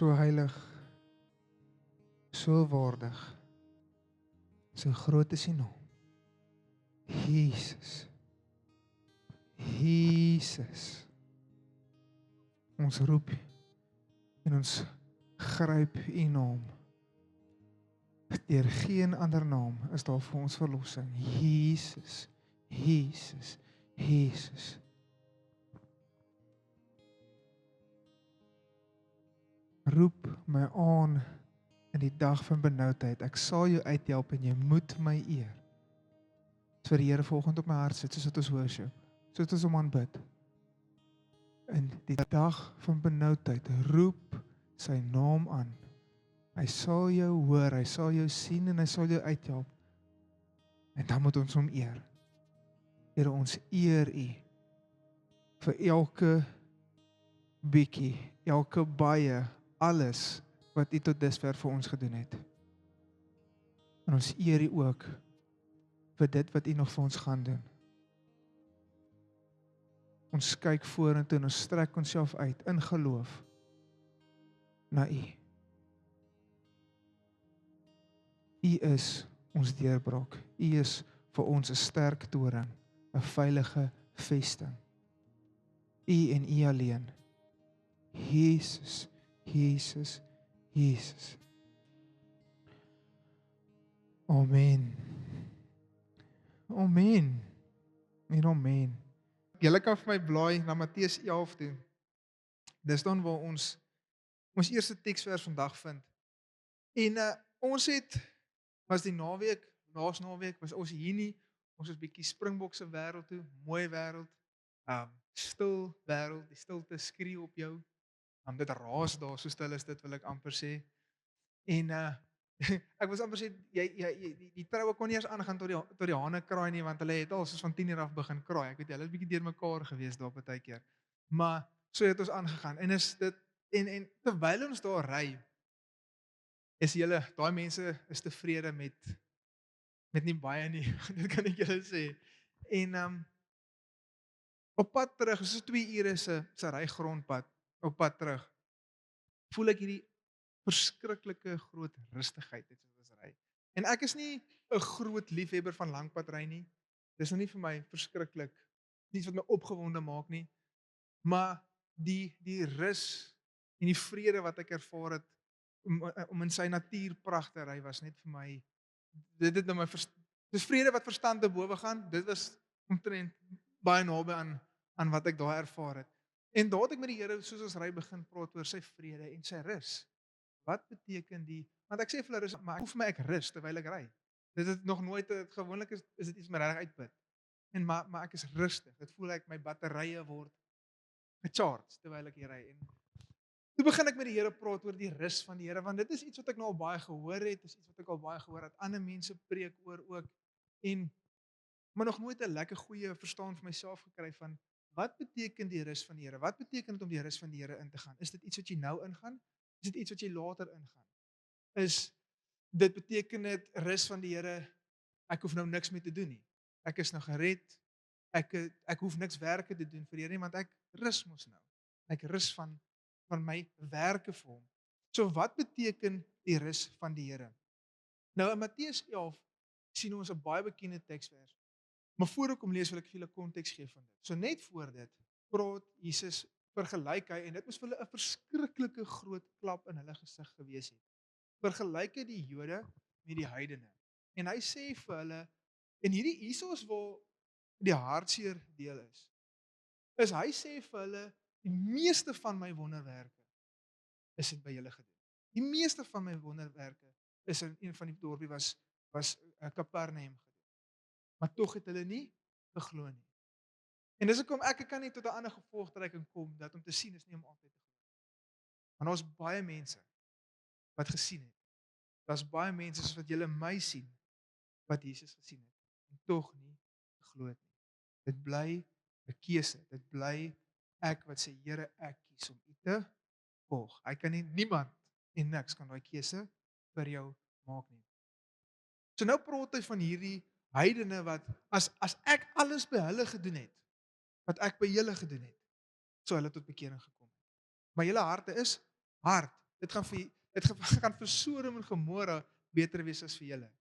so heilig, so waardig, so groot is U naam. Jesus. Jesus. Ons roep en ons gryp U naam. Deur geen ander naam is daar vir ons verlossing. Jesus. Jesus. Jesus. Roep my aan in die dag van benoudheid. Ek sal jou uithelp en jy moet my eer. Dis vir die Here vanoggend op my hart sit, soos wat ons worship, soos wat ons hom aanbid. In die dag van benoudheid, roep sy naam aan. Hy sal jou hoor, hy sal jou sien en hy sal jou uithelp. En dan moet ons hom eer. Here, ons eer U vir elke bietjie, elke baie, alles wat U tot dusver vir ons gedoen het. En ons eer U ook vir dit wat U nog vir ons gaan doen. Ons kyk vorentoe en ons strek onsself uit in geloof na U. U is ons deurbraak. U is vir ons 'n sterk toring, 'n veilige vesting. U en U alleen. Jesus, Jesus, Jesus. Amen. Amen. En amen. Julle kan vir my blaai na Matteus 11 toe. Dis dan waar ons eerste teksvers vandag vind. En ons was die naweek, laas naweek was ons hier nie. Ons is bietjie Springbok se wêreld toe, mooi wêreld. Stil wêreld, die stilte skree op jou. Dit raas daar, so stil is dit, wil ek amper sê. En ek was amper sê, die troue kon nie eens aangaan tot die hane kraai nie, want hulle het al soos van 10 uur af begin kraai. Ek weet jy, hulle het bietjie deurmekaar gewees daar partykeer. Maar so het ons aangegaan. En is dit en terwyl ons daar ry, is julle, daai mense is tevrede met nie baie nie. Dit kan ek julle sê. En op pad terug, is 2 ure se rygrondpad, op pad terug, voel ek hierdie verskriklike groot rustigheid het soos ons ry. En ek is nie 'n groot liefhebber van langpadry nie. Dis nou nie vir my verskriklik, niets wat my opgewonde maak nie. Maar die rus en die vrede wat ek ervaar het om in sy natuurpragt te ry was net vir my, dit het nou my dis vrede wat verstand te bowe gaan. Dit was omtrent baie naby aan wat ek daar ervaar het. En daar het ek met die Here soos ons ry begin praat oor sy vrede en sy rus. Wat beteken want ek sê vir hulle rus, maar ek voel vir my ek rus terwyl ek ry. Dit het nog nooit, gewoonlik is dit iets my regtig uitput. En maar ek is rustig. Dit voel ek my batterye word gecharged terwyl ek hier ry. En toe begin ek met die Here praat oor die rus van die Here, want dit is iets wat ek nou al baie gehoor het, dis iets wat ek al baie gehoor het, ander mense preek oor ook, maar nog nooit 'n lekker goeie verstaan vir myself gekry van, wat beteken die rus van die Here? Wat beteken dit om die rus van die Here in te gaan? Is dit iets wat jy nou ingaan? Is dit iets wat jy later ingaan? Dit beteken dit rus van die Here, ek hoef nou niks meer te doen nie. Ek is nou gered, ek hoef niks werke te doen vir die Here nie, want ek rus mos nou. Ek rus van my werke vir hom. So wat beteken die rus van die Here? Nou in Matteus 11 sien ons 'n baie bekende teksvers. Maar voor ek hom lees, wil ek vir julle konteks gee van dit. So net voor dit, praat Jesus, vergelyk hy, en dit moes vir hulle 'n verskriklike groot klap in hulle gesig gewees het. Vergelyk hy die Jode met die heidene. En hy sê vir hulle, en hierso is waar die hartseer deel is hy sê vir hulle, die meeste van my wonderwerke is dit by julle gedoen. Die meeste van my wonderwerke is in een van die dorpie was Kapernaum gedoen. Maar tog het hulle nie geglo nie. En dis hoekom ek kan nie tot 'n ander gevolgtrekking kom, dat om te sien is nie om altyd te glo. Want daar's baie mense wat gesien het. Daar's baie mense soos wat julle my sien, wat Jesus gesien het, en tog nie geglo het nie. Dit bly 'n keuse, dit bly ek wat sê, Here, ek kies om U te volg. Hy kan nie, niemand en niks kan daai keuse vir jou maak nie. So nou praat hy van hierdie heidene wat, as ek alles by hulle gedoen het, wat ek by julle gedoen het, sou hulle tot bekering gekom het. Maar julle harte is hard. gaan vir Sodom en Gomorra beter wees as vir julle.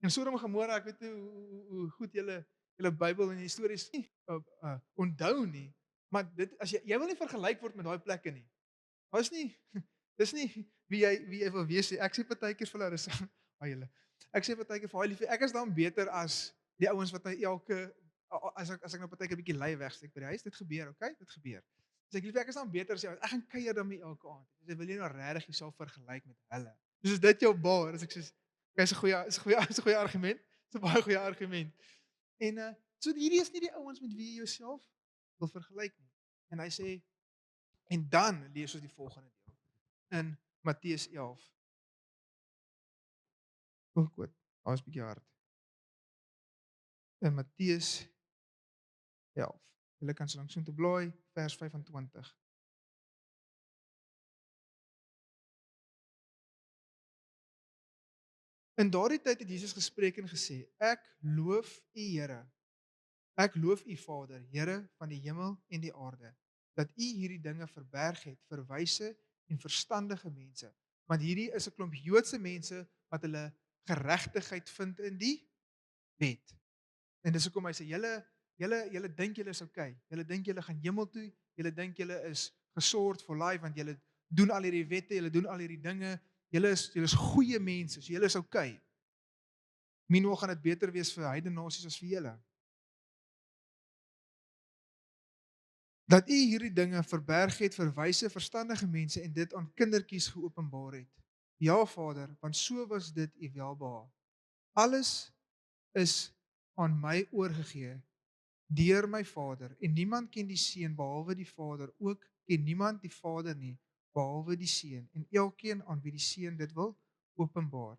En Sodom en Gomorra, ek weet nie hoe goed julle Bybel en die stories nie onthou nie, maar dit as jy wil nie vergelyk word met daai plekke nie. Daar's nie dis nie wie jy wil wees nie. Ek sê partykeer vir hulle, julle. Ek sê partykeer vir liefie, ek is dan beter as die ouens wat as ek nou partykeer 'n bietjie lui wegsteek by die huis, dit gebeur, okay? Dit gebeur. As ek liefie, ek is dan beter as jy. Ek gaan kuier dan met elke aand. Jy wil nie nou regtig jouself vergelyk met hulle. Dis dit jou baar, as ek sê, okay, is 'n goeie argument. Dis 'n baie goeie argument. En so hierdie is nie die ouens met wie jy jouself wil vergelyk nie. En hy sê, en dan lees ons die volgende deel in Matteus 11. Goed, daar is 'n bietjie hard. In Matteus 11. Julle kan so lank so toe blaai, vers 25. In daardie tyd het Jesus gespreek en gesê: Ek loof U, Here. Ek loof U, Vader, Here van die hemel en die aarde, dat U hierdie dinge verberg het vir wyse en verstandige mense. Want hierdie is 'n klomp Joodse mense wat hulle geregtigheid vind in die wet. En dis hoekom hy sê julle dink julle is okay. Julle dink julle gaan hemel toe. Julle dink julle is gesort for life want julle doen al hierdie wette, julle doen al hierdie dinge. Julle is goeie mense. So julle is okay. Meanwhile gaan dit beter wees vir heidene nasies as vir julle. Dat U hierdie dinge verberg het vir wyse, verstandige mense en dit aan kindertjies geopenbaar het. Ja, Vader, want so was dit U welbehae. Alles is aan my oorgegee deur my Vader en niemand ken die Seun behalwe die Vader, ook ken niemand die Vader nie behalwe die Seun en elkeen aan wie die Seun dit wil openbaar.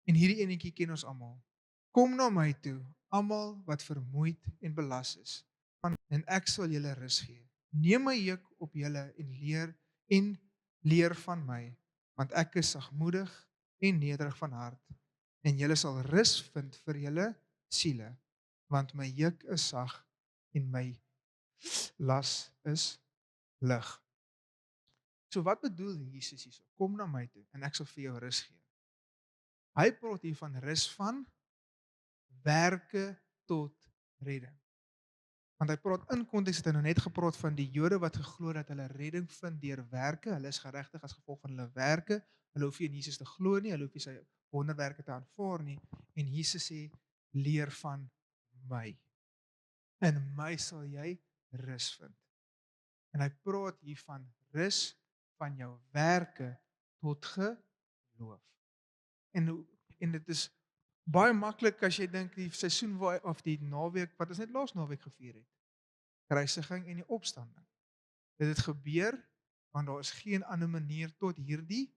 En hierdie enetjie ken ons almal. Kom na my toe, almal wat vermoeid en belas is, en ek sal julle rus gee. Neem my juk op julle en leer van my, want ek is sagmoedig en nederig van hart, en julle sal rus vind vir julle siele, want my juk is sag en my las is lig. So wat bedoel Jesus hierso? Kom na my toe en ek sal vir jou rus gee. Hy praat hier van rus van werke tot redding. Want hy praat in konteks het hy nou net gepraat van die Jode wat geglo dat hulle redding vind deur werke. Hulle is geregtig as gevolg van hulle werke. Hulle hoef nie in Jesus te glo nie, hulle hoef nie sy wonderwerke te aanvaar nie. En Jesus sê, leer van my. In my sal jy rus vind. En hy praat hier van rus van jou werke tot geloof. En dit is baie maklik as jy dink die seisoen of die naweek wat ons net laas naweek gevier het. Kruisiging en die opstanding. Dit het gebeur want daar is geen ander manier tot hierdie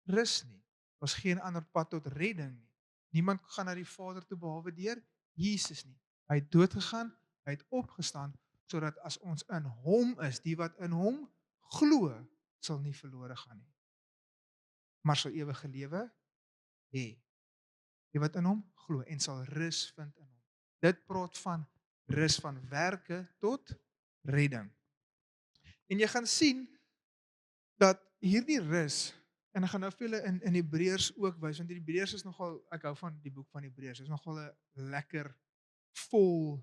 rus nie. Daar's geen ander pad tot redding nie. Niemand gaan na die Vader toe behalwe deur Jesus nie. Hy het dood gegaan, hy het opgestaan sodat as ons in hom is, die wat in hom glo, sal nie verlore gaan nie, maar sal ewige lewe hê. Die wat in hom glo en sal rus vind in hom. Dit praat van rus van werke tot redding. En jy gaan sien dat hierdie rus, en ek gaan nou vir julle in Hebreërs ook wys, want die Hebreërs is nogal, ek hou van die boek van Hebreërs, is nogal 'n lekker vol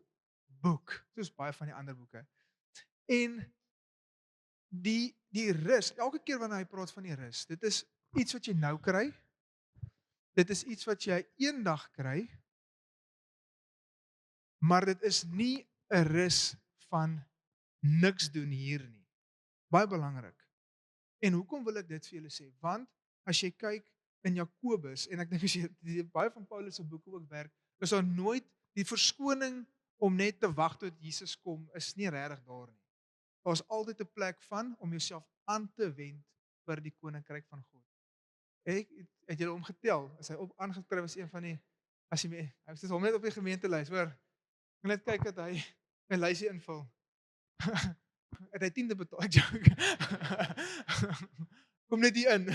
boek, soos baie van die ander boeke. En die rus, elke keer wanneer hy praat van die rus, dit is iets wat jy nou kry, dit is iets wat jy eendag kry, maar dit is nie 'n rus van niks doen hier nie. Baie belangrik. En hoekom wil ek dit vir julle sê? Want as jy kyk in Jakobus, en ek dink as jy baie van Paulus se boeke ook werk, is daar nooit die verskoning om net te wag tot Jesus kom, is nie regtig daar nie. Daar's altyd 'n plek van om jouself aan te wend vir die koninkryk van God. Het julle hom getel? As hy op aangeskryf was een van die, as jy sit hom net op die gemeentelys, hoor. En net kyk dat hy 'n lysie invul. Het hy 10de betaal? Ek joke. Kom net hier in.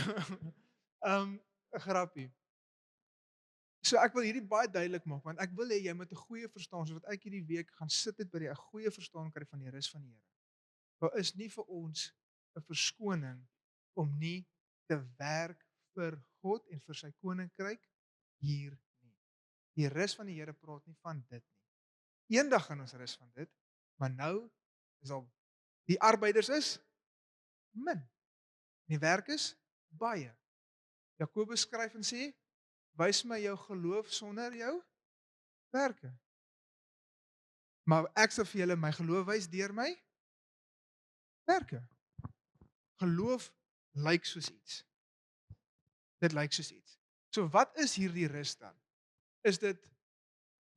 'n Grappie. So ek wil hierdie baie duidelik maak, want ek wil hê jy moet 'n goeie verstaan, soos wat ek hierdie week gaan sit het by 'n goeie verstaan kry van die rus van die Here. Daar is nie vir ons 'n verskoning om nie te werk vir God en vir sy koninkryk hier nie. Die rus van die Here praat nie van dit nie. Eendag gaan ons rus van dit, maar nou is al die arbeiders is min. Die werk is baie. Jakobus skryf en sê, wys my jou geloof sonder jou werke. Maar ek sal vir julle my geloof wys deur my werke. Geloof lyk soos iets. Dit lyk soos iets. So wat is hierdie rus dan? Is dit,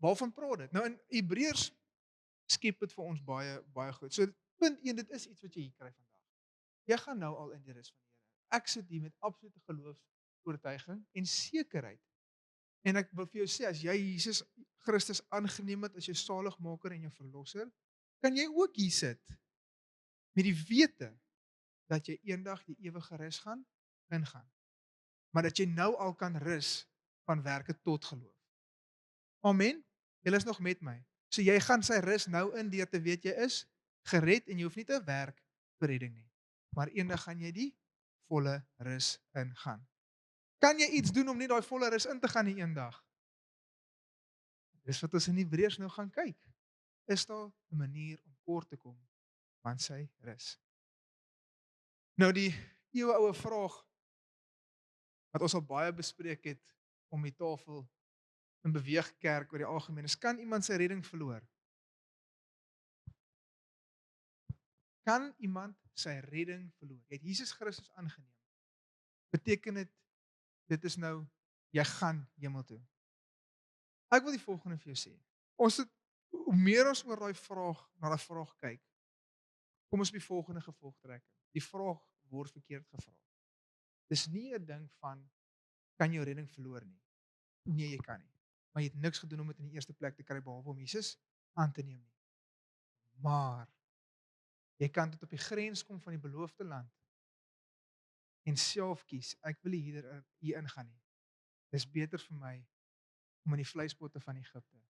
waarvan praat dit? Nou in Hebreërs skep dit vir ons baie goed. So punt 1, dit is iets wat jy hier kry vandag. Jy gaan nou al in die rus van die Here. Ek sit hier met absolute geloofsoortuiging en sekerheid. En ek wil vir jou sê, as jy Jesus Christus aangeneem het as jou saligmaker en jou verlosser, kan jy ook hier sit met die wete dat jy eendag die ewige rus gaan ingaan. Maar dat jy nou al kan rus van werke tot geloof. Amen. Julle is nog met my. So jy gaan sy rus nou in deur te weet jy is gered en jy hoef nie te werk vir redding nie. Maar eendag gaan jy die volle rus ingaan. Kan jy iets doen om nie daai volle rus in te gaan nie eendag? Dis wat ons in Hebreërs nou gaan kyk. Is daar 'n manier om kort te kom van sy rus? Nou die eeuoue vraag wat ons al baie bespreek het om die tafel in Beweegkerk oor die algemeen is, kan iemand sy redding verloor? Kan iemand sy redding verloor? Jy het Jesus Christus aangeneem. Beteken dit is nou, jy gaan hemel toe. Ek wil die volgende vir jou sê. Hoe meer ons oor daai vraag, na daai vraag kyk, kom ons op die volgende gevolgtrekking. Die vraag word verkeerd gevra. Dis nie 'n ding van, kan jou redding verloor nie. Nee, jy kan nie. Maar jy het niks gedoen om dit in die eerste plek te kry, behalwe om Jesus aan te neem nie. Maar, jy kan tot op die grens kom van die beloofde land, en self kies, ek wil hier ingaan nie. Dis beter vir my, om in die vleispotte van Egipte.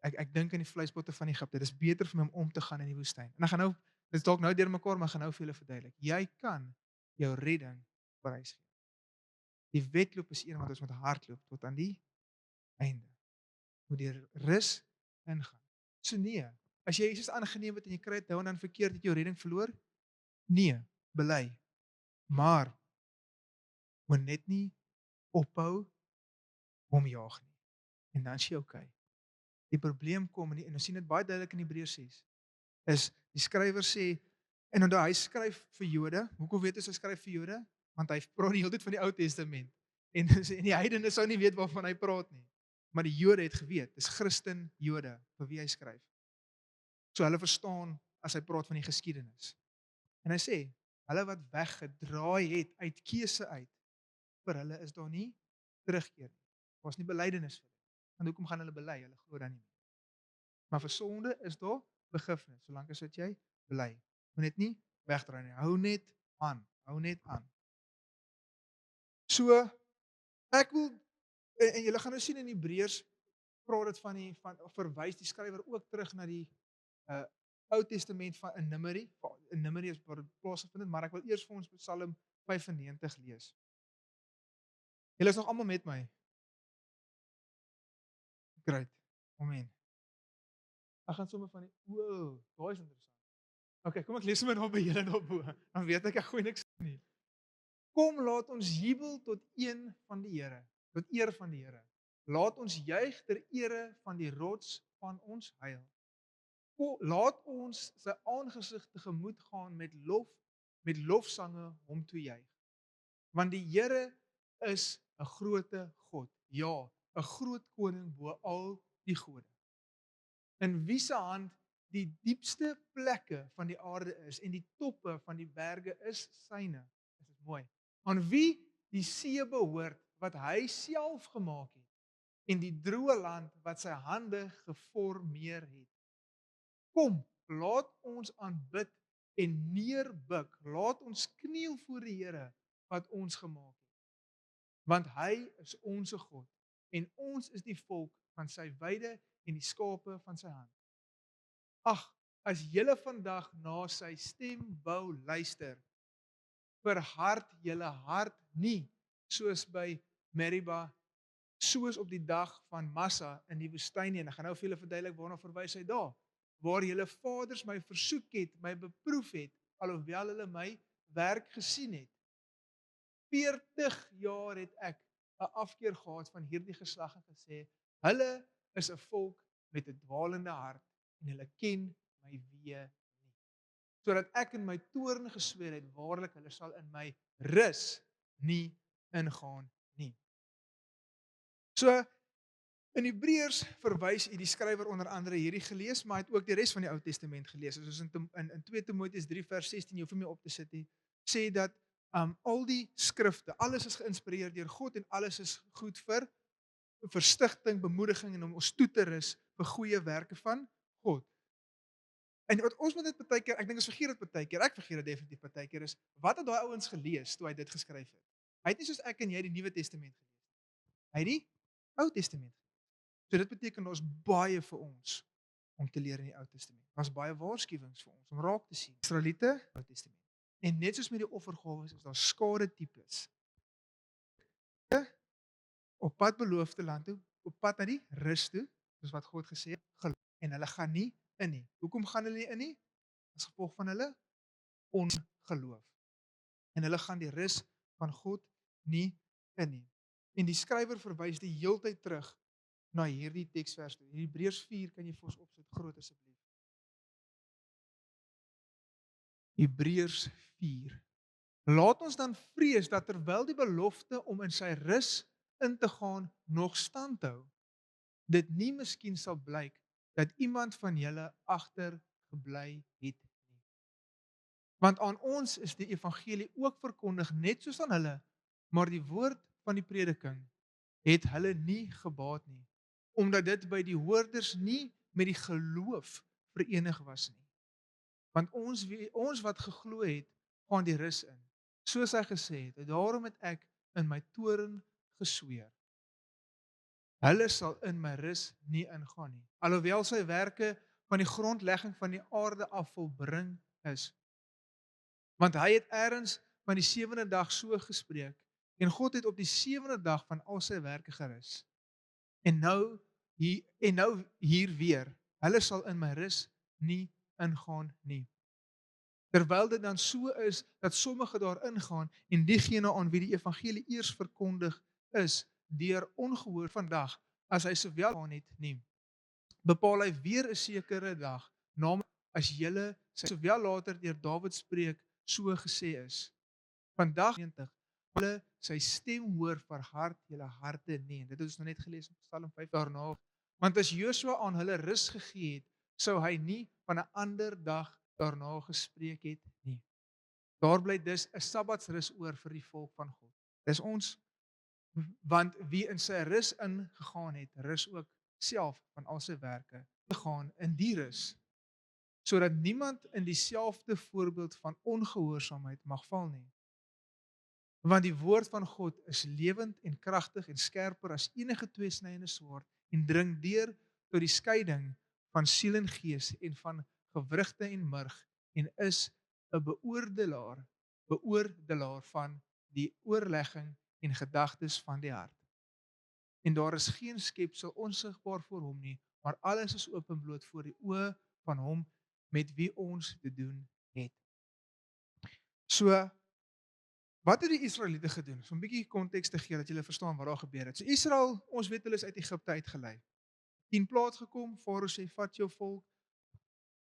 Ek dink in die vleispotte van Egipte, dis beter vir my om te gaan in die woestyn. En ek gaan nou, dit is dalk nou deur mekaar, maar ek gaan nou vir julle verduidelik. Jy kan jou redding prysgee. Die wedloop is een wat ons met hardloop tot aan die einde. Moet die rus ingaan. So nee, as jy Jesus aangeneem het en jy kry dit nou en dan verkeerd, het jy jou redding verloor? Nee, bely. Maar moet net nie ophou om jaag nie. En dan is jy okay. Die probleem kom en ons sien dit baie duidelik in Hebreërs 6. Is die skrywer sê, en onthou hy skryf vir Jode. Hoekom weet hy skryf vir Jode? Want hy praat die hele tyd van die Ou Testament. En die heidene sou nie weet waarvan hy praat nie. Maar die Jode het geweet, dis Christen Jode vir wie hy skryf. So hulle verstaan as hy praat van die geskiedenis. En hy sê, hulle wat weggedraai het uit keuse uit, vir hulle is daar nie terugkeer nie. Daar's nie belydenis vir hulle. Want hoekom gaan hulle bely? Hulle glo dan nie meer. Maar vir sonde is daar begifnis, solank as wat jy bely. Moet net nie wegdraai nie. Hou net aan. Hou net aan. So, ek wil, en julle gaan nou sien in Hebreërs, praat dit van verwys die skrywer ook terug na die Ou Testament van in Numeri. In Numeri is waar dit plaasgevind het, maar ek wil eers vir ons Psalm 95 lees. Julle is nog almal met my? Great. Amen. Ek gaan sommer van die, daai is interessant. Okay, kom ek lees sommer nog by julle daarbo. Dan weet ek gooi niks nie. Kom, laat ons jubel tot een van die Here, tot eer van die Here. Laat ons juig ter ere van die rots van ons heil. Laat ons sy aangesig tegemoet gaan met lofsange hom toe juig. Want die Here is 'n groote God. Ja, 'n groot koning bo al die gode. In wie se hand die diepste plekke van die aarde is en die toppe van die berge is syne. Dit is mooi. Aan wie die see behoort wat hy self gemaak het en die droë land wat sy hande geformeer het. Kom, laat ons aanbid en neerbuk. Laat ons kniel voor die Here wat ons gemaak het. Want hy is ons God en ons is die volk van sy weide en die skape van sy hand. Ag, as julle vandag na sy stem wou luister, verhard julle hart nie, soos by Meriba, soos op die dag van Massa in die woestyn nie. En ek gaan nou vir julle verduidelik waarna verwys hy daar. Waar julle vaders my versoek het, my beproef het, alhoewel hulle my werk gesien het. 40 jaar het ek 'n afkeer gehad van hierdie geslag en gesê, hulle is 'n volk met 'n dwaalende hart en hulle ken my weë nie. Sodat ek in my toorn gesweer het, waarlik hulle sal in my rus nie ingaan nie. So in Hebreërs verwys die skrywer onder andere hierdie gelees, maar hy het ook die res van die Ou Testament gelees. Soos in 2 Timoteus 3 vers 16, jy hoef nie meer op te sit nie, sê dat al die skrifte, alles is geïnspireer deur God en alles is goed vir verstigting, bemoediging en om ons toe te rus vir goeie werke van God. En wat ons met dit baie keer, ek dink ons vergeet dit baie keer, ek vergeet dit definitief baie keer, is wat het daai ouens gelees toe hy dit geskryf het? Hy het nie soos ek en jy die Nuwe Testament gelees nie. Hy het die Ou Testament. So dit beteken daar's baie vir ons om te leer in die Ou Testament. Daar's baie waarskuwings vir ons om raak te sien. Israeliete, Ou Testament. En net soos met die offergawes is daar skadetipes. Op pad beloofde land toe, op pad na die rus toe, soos wat God gesê het, en hulle gaan nie in nie. Hoekom gaan hulle nie in nie? As gevolg van hulle ongeloof. En hulle gaan die rus van God nie in nie. En die skrywer verwys die heeltyd terug na hierdie teksvers toe. Hebreërs 4 kan jy vir ons opsit groot asseblief. Hebreërs 4. Laat ons dan vrees dat terwyl die belofte om in sy rus in te gaan nog standhou, dit nie miskien sal blyk dat iemand van julle agtergebly het nie. Want aan ons is die evangelie ook verkondig net soos aan hulle, maar die woord van die prediking het hulle nie gebaat nie, omdat dit by die hoorders nie met die geloof verenig was nie. Want ons wat geglo het, gaan die rus in. Soos hy gesê het, daarom het ek in my toorn gesweer. Hulle sal in my rus nie ingaan nie, alhoewel sy werke van die grondlegging van die aarde af volbring is. Want hy het eers van die 7de dag so gespreek, en God het op die 7de dag van al sy werke gerus. En nou hier weer, hulle sal in my rus nie ingaan nie. Terwyl dit dan so is, dat sommige daarin gaan, en diegene aan wie die evangelie eers verkondig is, deur ongehoor vandag, as hy sowel gaan het nie, bepaal hy weer 'n sekere dag, naamlik as julle sowel later deur Dawid spreek, so gesê is. Vandag 90, hulle sy stem hoor, verhard julle harte nie. En dit het ons nou net gelees in Psalm 5 daarna. Want as Josua aan hulle rus gegee het, sou hy nie van 'n ander dag daarna gespreek het nie. Daar bly dus 'n Sabbatsrus oor vir die volk van God. Dis ons, want wie in sy rus ingegaan het, rus ook self van al sy werke. Gaan in die rus, sodat niemand in dieselfde voorbeeld van ongehoorsaamheid mag val nie. Want die woord van God is lewend en kragtig en skerper as enige tweesnydende swaard en dring deur tot die skeiding van siel en gees en van gewrigte en murg en is 'n beoordelaar van die oorlegging en gedagtes van die hart. En daar is geen skepsel onsigbaar voor hom nie, maar alles is openbloot voor die oë van hom met wie ons te doen het. So, wat het die Israeliete gedoen? So 'n bietjie konteks te gee dat julle verstaan wat daar gebeur het. So Israel, ons weet hulle is uit Egipte uitgelei. 10 plaas gekom, Farao sê vat jou volk.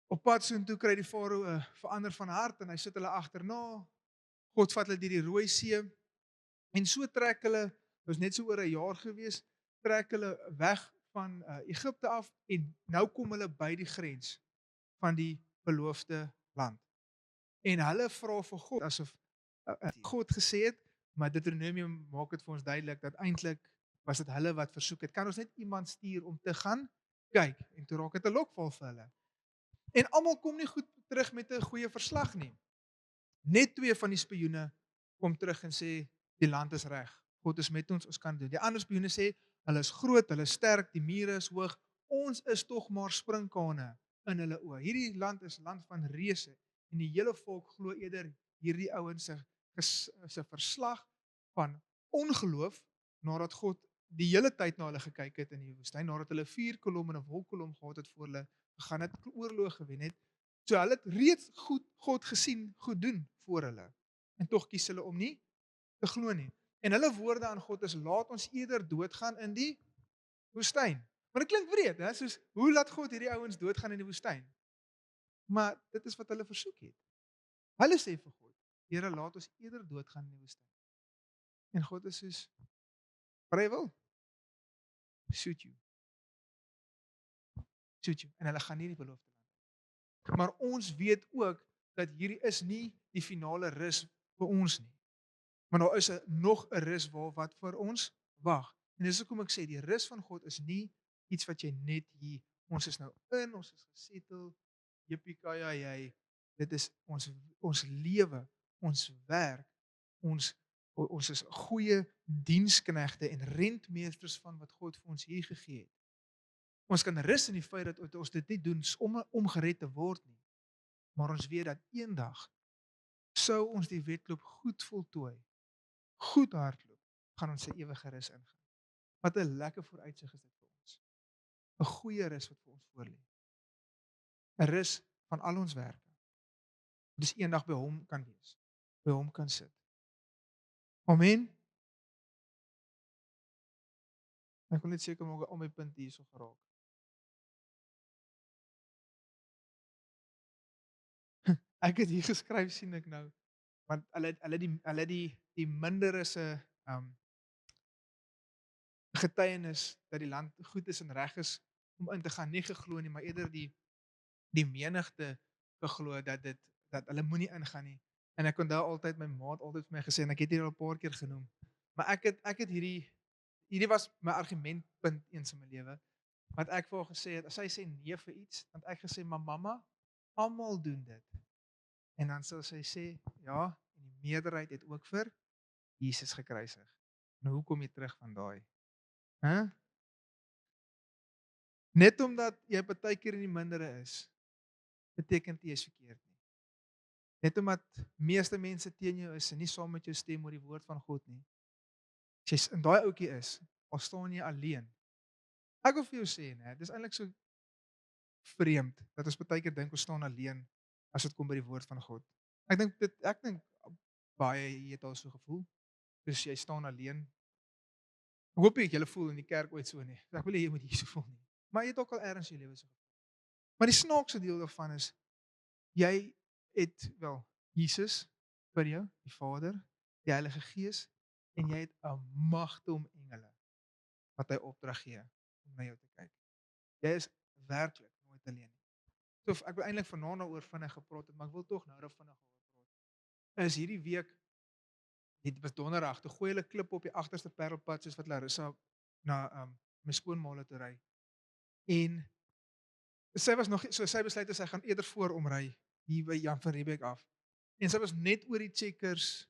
Op pad soontoe kry die Farao 'n verander van hart en hy sit hulle agterna. God vat hulle deur die Rooi See en so trek hulle, dit was net so oor 'n jaar gewees, trek hulle weg van Egipte af en nou kom hulle by die grens van die beloofde land. En hulle vra vir God asof God gesê het, maar Deuteronomium maak dit vir ons duidelik dat eintlik was dit hulle wat versoek het. Kan ons net iemand stuur om te gaan kyk? En toe raak dit 'n lokval vir hulle. En almal kom nie goed terug met 'n goeie verslag nie. Net 2 van die spioene kom terug en sê die land is reg. God is met ons, ons kan doen. Die ander spioene sê hulle is groot, hulle is sterk, die mure is hoog. Ons is tog maar sprinkane in hulle oë. Hierdie land is land van reëse en die hele volk glo eerder hierdie ouens se is 'n verslag van ongeloof nadat God die hele tyd na hulle gekyk het in die woestyn, nadat hulle 4 kolom en 'n wolkkolom gehad het voor hulle gegaan het, oorloë gewen het. So hulle het reeds God gesien goed doen voor hulle. En tog kies hulle om nie te glo nie. En hulle woorde aan God is: "Laat ons eerder doodgaan in die woestyn." Maar dit klink wreed, hè? Soos hoe laat God hierdie ouens doodgaan in die woestyn? Maar dit is wat hulle versoek het. Hulle sê vir God: "Here, laat ons eerder doodgaan in die woestyn." En God is soos: "Wat jy wil, suit you, suit you." En hulle gaan nie die beloofde land. Maar ons weet ook dat hierdie is nie die finale rus vir ons nie. Maar daar is nog 'n rus wat vir ons wag. En dis hoekom ek sê die rus van God is nie iets wat jy net hier, ons is nou in, ons is gesettel, jippie-ki-yay. Dit is ons lewe, ons werk, ons is goeie diensknegte en rentmeesters van wat God vir ons hier gegee het. Ons kan rus in die feit dat ons dit nie doen om gered te word nie, maar ons weet dat eendag sou ons die wedloop goed voltooi, goed hardloop, gaan ons 'n ewige rus ingaan. Wat 'n lekker vooruitsig is dit vir ons. 'n Goeie rus wat vir ons voorlê. 'n Rus van al ons werke. Dis eendag by hom kan wees, by hom kan sit. Amen. Ek wil net seker maak al my punte hierso geraak. Ek het hier geskryf sien ek nou, want hulle die mindere se getuienis dat die land goed is en reg is om in te gaan, nie geglo nie, maar eerder die menigte geglo dat hulle moenie ingaan nie. En ek onthou altyd my ma het altyd vir my gesê en ek het dit al 'n paar keer genoem. Maar ek het hierdie was my argumentpunt eens in my lewe, wat ek vir haar gesê het, as sy sê nee vir iets, dan het ek gesê, "Maar mamma, almal doen dit." En dan sal sy sê, "Ja, en die meerderheid het ook vir Jesus gekruisig." Nou hoe kom jy terug van daai? Hæ? Net omdat jy partykeer in die mindere is, beteken dit jy is verkeerd nie. Net omdat meeste mense teen jou is en nie saam met jou stem oor die woord van God nie. As jy in daai ouetjie is, al staan jy alleen. Ek wil vir jou sê, né, dis eintlik so vreemd dat ons partykeer dink ons staan alleen as dit kom by die woord van God. Ek dink baie jy het al so gevoel, dis jy staan alleen. Ek hoop nie julle voel in die kerk ooit so nie. Ek wil nie jy moet hier so voel nie. Maar jy het ook al ergens in jou lewe so gevoel. Maar die snaakse deel daarvan is jy het wel Jesus vir jou, die Vader, die Heilige Gees en jy het 'n magte om engele wat hy opdrag gee om na jou te kyk. Jy is werklik nooit alleen nie. So ek wil eintlik vanaand daaroor vinnig gepraat het, maar ek wil tog nou daar vinnig oor praat. Is hierdie week dit was donderdag, toe gooi hulle klip op die agterste Parelpad soos wat Larissa na my skoonmaale toe ry. En sy was nog so sy besluit sy gaan eerder voor omry hier by Jan van Riebeeck af. En sy was net oor die Checkers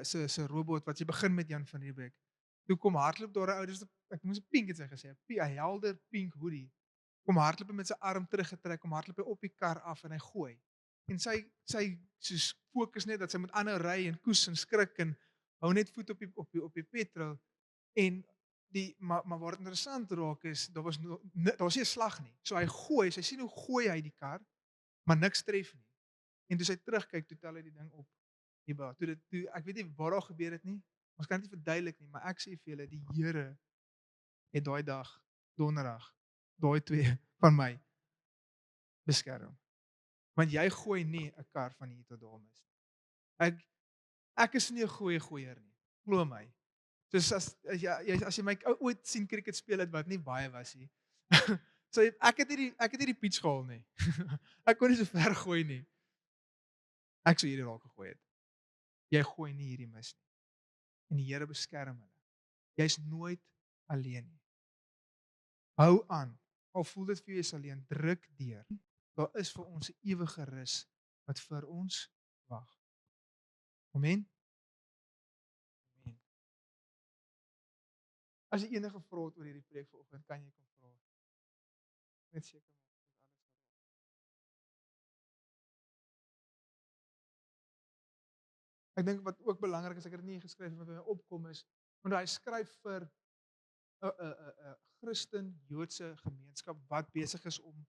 se robot wat jy begin met Jan van Riebeeck. Toe kom hardloop daar 'n ou, dis ek moes 'n pink het sy gesê, 'n helder pink hoodie. Kom hardloop met sy arm teruggetrek, kom hardloop hy op die kar af en hy gooi. En sy soos fokus net dat sy moet aanhou ry en koes en skrik en hou net voet op die petrol. En maar waar dit interessant raak is, daar was nie 'n slag nie. So hy gooi, sy sien hoe gooi hy die kar, maar niks tref nie. En toe sy terugkyk, toe tel hy die ding op. Hierba, toe ek weet nie wat daar gebeur het nie. Ons kan dit nie verduidelik nie, maar ek sê vir julle, die Here het daai dag, donderdag, daai twee van my beskerm. Want jy gooi nie 'n kar van hier tot daar mis nie. Ek is nie 'n goeie gooier nie. Glo my. Soos as jy my ooit sien cricket speel het wat nie baie was nie. So ek het nie die pitch gehaal nie. Ek kon nie so ver gooi nie. Ek sou hierdie raak gegooi het. Jy gooi nie hierdie mis nie. En die Here beskerm hulle. Jy's nooit alleen nie. Hou aan. Al voel dit vir jou is alleen, druk deur. Daar is vir ons 'n ewige rus wat vir ons wag. Amen. Amen. As jy enige vrae het oor hierdie preek vanoggend, kan jy kom vra. Net seker Ek dink wat ook belangrik is, ek het dit nie geskryf wat by my opkom is, want hy skryf vir 'n Christen-Joodse gemeenskap wat besig is om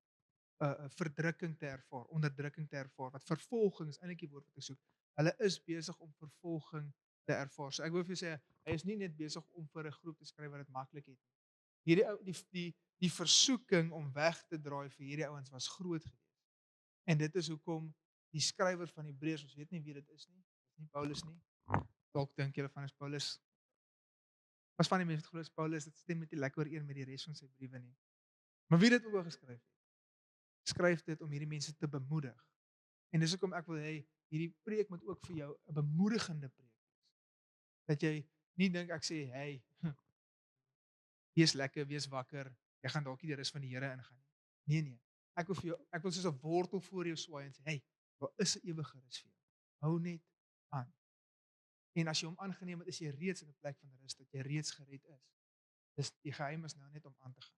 'n verdrukking te ervaar, onderdrukking te ervaar, wat vervolging is eintlik die woord wat ek soek. Hulle is besig om vervolging te ervaar. So ek wil vir jou sê, hy is nie net besig om vir 'n groep te skryf wat dit maklik het. Hierdie ou die versoeking om weg te draai vir hierdie ouens was groot geweest. En dit is hoekom die skrywer van Hebreërs, ons weet nie wie dit is nie. Dis nie Paulus nie. Dalk dink julle van is Paulus. Was van die mense wat glo is Paulus, dit stem net nie lekker ooreen met die res van sy briewe nie. Maar wie dit ook geskryf het, skryf dit om hierdie mense te bemoedig. En dis hoekom ek wil hê hierdie preek moet ook vir jou 'n bemoedigende preek wees. Dat jy nie dink ek sê, hey, wees lekker, wees wakker, jy gaan dalk nie die rus van die Here ingaan nie. Nee. Ek wil soos 'n wortel voor jou swaai en sê, hey, daar is 'n ewige rus vir jou. Hou net aan. En as jy hom aangeneem het, is jy reeds in 'n plek van rus, dat jy reeds gered is. Dis die geheim is nou net om aan te gaan.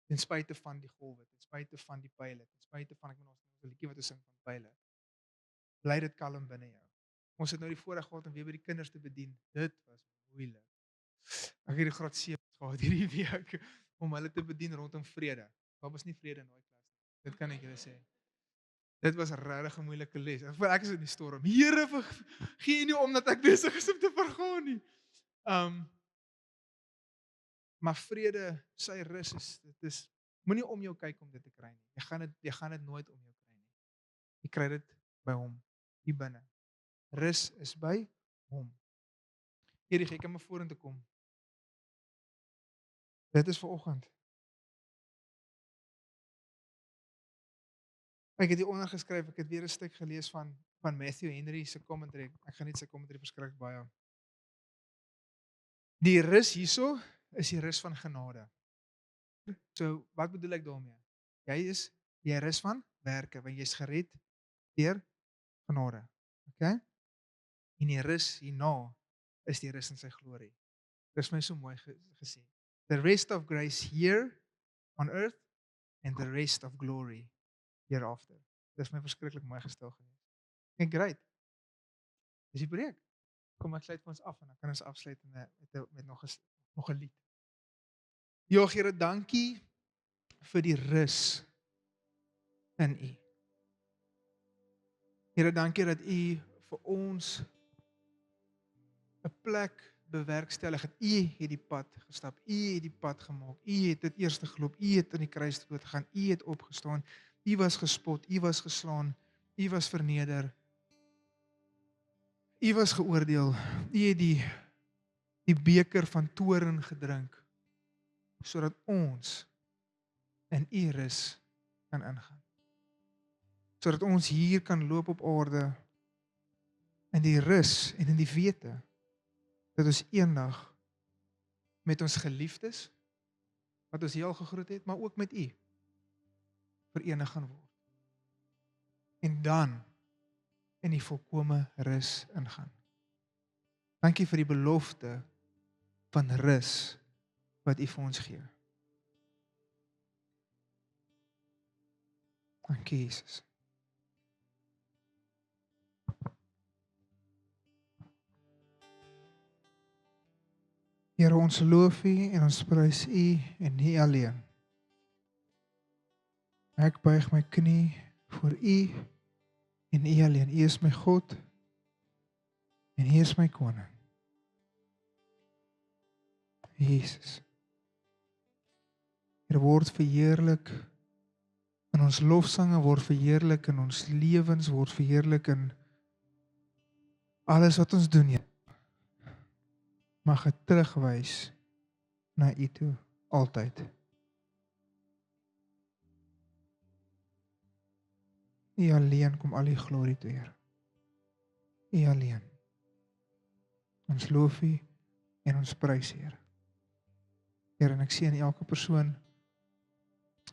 Ten spyte van die golwe, ten spyte van die pyle, ten spyte van ek moet ons 'n liedjie wat ons sing van pyle. Bly dit kalm binne jou. Ons het nou die voorreg gehad om weer by die kinders te bedien. Dit was moeilik. Ek het die graad 7 gehad hierdie week om hulle te bedien rondom vrede. Daar was nie vrede in daai klas nie. Dit kan ek julle sê. Dit was regtig 'n moeilike les. Ek is in die storm. Here, gee nie om dat ek besig is om te vergaan nie. Maar vrede, sy rus is moenie om jou kyk om dit te kry nie. Jy gaan dit nooit om jou kry nie. Jy kry dit by hom, hier binne. Rus is by hom. Hierdie ek kan maar vorentoe kom. Dit is vir oggend. Ek het hier onder geskryf, ek het weer 'n stuk gelees van Matthew Henry se commentary. Ek gaan net sy commentary verskrik baie. Die rus hierso is die rus van genade. So, wat bedoel ek daarmee? Jy rus van werke, want jy's gered deur genade. Okay? En die rus hierna is die rus in sy glorie. Dis my so mooi gesê. The rest of grace here on earth and the rest of glory hereafter. Dis my verskriklik mooi gestel gewees. En great. Dis die preek. Kom ek sluit vir ons af en dan kan ons afsluit met nog 'n lied. Ja, Here, dankie vir die rus in U. Here, dankie dat U vir ons 'n plek bewerkstellig het. U het die pad gestap. U het die pad gemaak. U het dit eers geloop. U het aan die kruis dood gegaan. U het opgestaan. U was gespot. U was geslaan. U was verneder. U was geoordeel. U het die beker van toorn gedrink sodat ons in U rus kan ingaan. Sodat ons hier kan loop op aarde in die rus en in die wete dat ons eendag met ons geliefdes wat ons heel gegroet het, maar ook met U verenig gaan word. En dan in die volkome rus ingaan. Dankie vir die belofte van rus wat U vir ons gee. Dankie, Jesus. Here, ons loof U en ons prys U en U alleen. Ek buig my knie voor U en U alleen. U is my God en U is my koning. Jesus. Here, word verheerlik in ons lofsange, word verheerlik in ons lewens, word verheerlik in alles wat ons doen, Here. Mag het terugwys na U toe, altyd. U alleen kom al die glorie toe, Here. U alleen. Ons loof U en ons prys, Here. Here, en ek sien elke persoon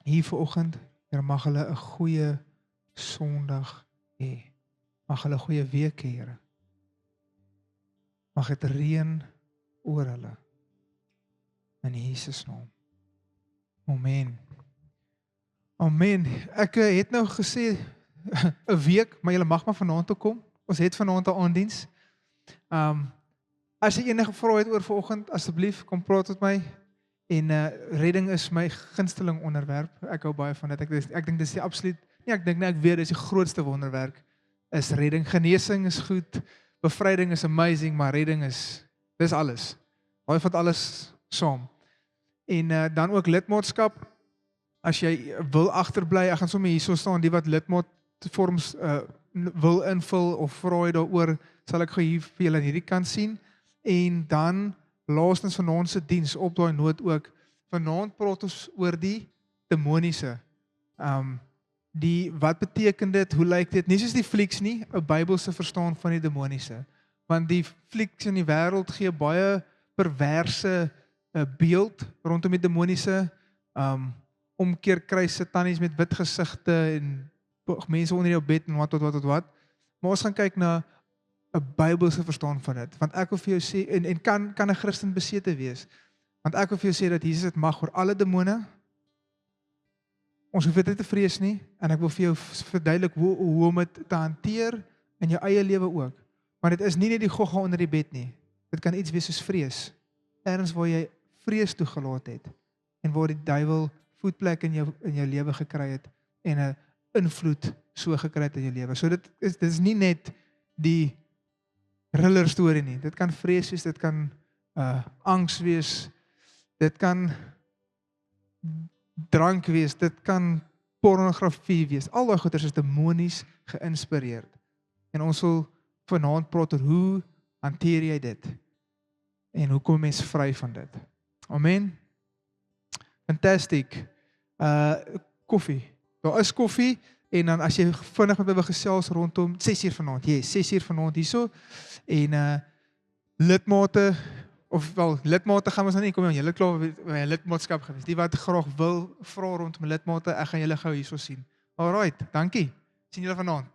hier vanoggend, Here, mag hulle 'n goeie Sondag hê. Mag hulle 'n goeie week hê, Here. Mag dit reën oor hulle. In Jesus naam. Amen. Amen. Ek het nou gesê 'n week, maar julle mag maar vanaand toe kom. Ons het vanaand 'n aanddiens. As jy enige vrae het oor vanoggend, asseblief kom praat met my. En redding is my gunsteling onderwerp. Ek hou baie van dit. Ek dink dis die absoluut, ek weet dis die grootste wonderwerk is redding. Genesing is goed, bevryding is amazing, maar redding dis alles. Daai vat alles saam. En dan ook lidmaatskap. As jy wil agterbly, ek gaan sommer hierso staan, die wat lidmaatvorms wil invul of vra daaroor, sal ek gou hier vir julle aan hierdie kant sien. En dan laastens vanaand se diens op daai noot ook. Vanaand praat ons oor die demoniese. Wat beteken dit? Hoe lyk dit? Nie soos die flieks nie, 'n Bybelse verstaan van die demoniese. Want die flieks in die wêreld gee baie perverse beeld rondom die demoniese. Omkeer kry satannies met wit gesigte en mense onder jou bed en wat. Maar ons gaan kyk na 'n Bybelse verstaan van dit. Want ek wil vir jou sê, en kan 'n Christen besete wees? Want ek wil vir jou sê dat Jesus het mag oor alle demone. Ons hoef dit nie te vrees nie, en ek wil vir jou verduidelik hoe om dit te hanteer in jou eie lewe ook. Want dit is nie net die gogga onder die bed nie. Dit kan iets wees soos vrees. Ergens waar jy vrees toegelaat het en waar die duiwel voetplek in jou lewe gekry het en 'n invloed so gekry het in jou lewe. So dit is nie net die thriller storie nie. Dit kan vrees wees, dit kan angs wees, dit kan drank wees, dit kan pornografie wees. Al daai goeters is demonies geïnspireerd. En ons wil vanaand praat oor hoe hanteer jy dit? En hoe kom mens vry van dit? Amen. Fantastic. Koffie. Daar is koffie. En dan as jy vinnig met my gesels rondom 6 uur vanaand. Yes, 6 uur vanaand hierso. En lidmate gaan ons nou nie kom julle klaar by 'n lidmaatskap gewees. Die wat graag wil vra rondom lidmate, ek gaan julle gou hierso sien. Alright, dankie. Sien julle vanaand.